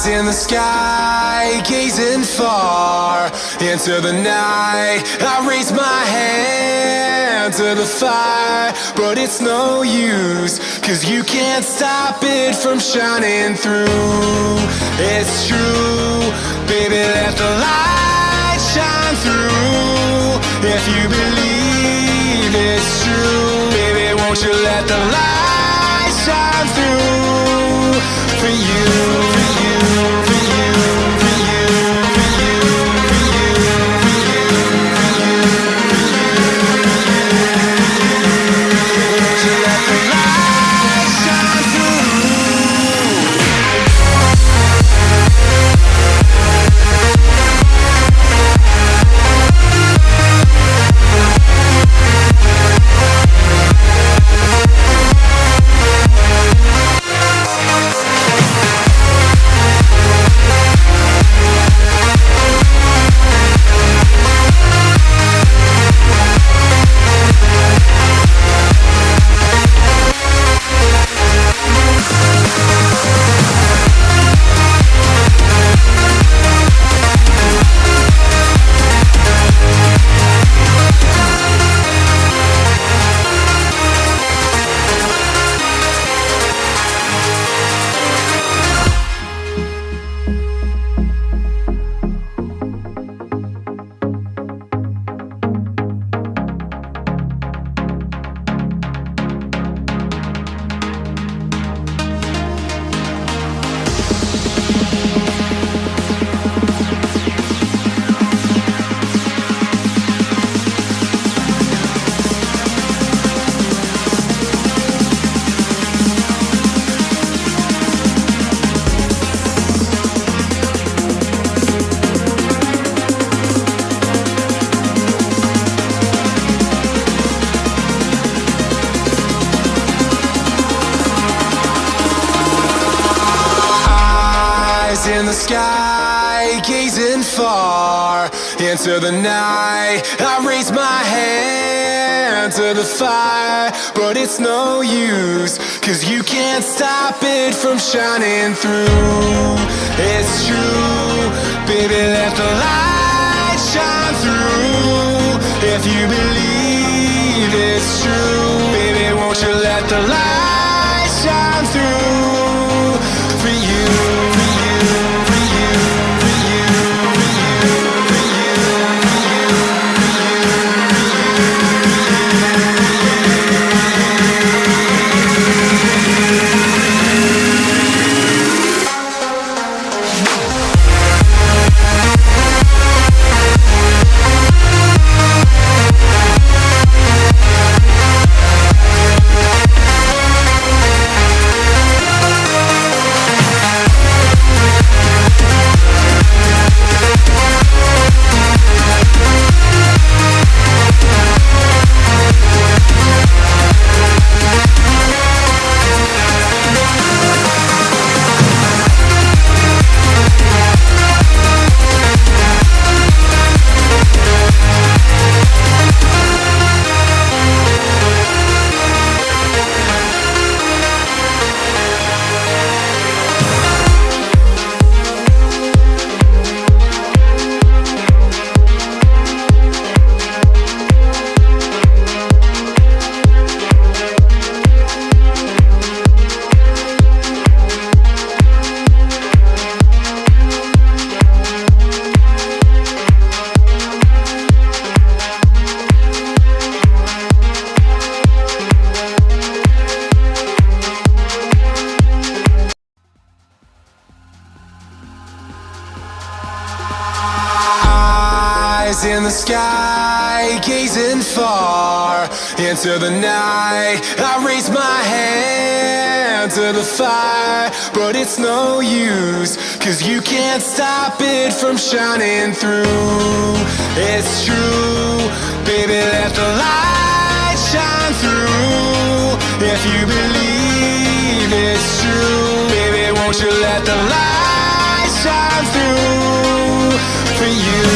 In the sky, gazing far into the night, I raise my hand to the fire, but it's no use, 'cause you can't stop it from shining through. It's true, baby, let the light shine through. If you believe it's true, baby, won't you let the light shine through for you, for you, for you, for you, for you, for you, for you, for you, won't you let the light shine through? In the sky, gazing far into the night, I raise my hand to the fire, but it's no use, 'cause you can't stop it from shining through. It's true, baby, let the light shine through. If you believe it's true, baby, won't you let the light shine through for you, for you, for you, for you, for you, for you, for you, in the sky, gazing far into the night, I raise my hand to the fire, but it's no use, 'cause you can't stop it from shining through. It's true, baby, let the light shine through. If you believe it's true, baby, won't you let the light shine through for you.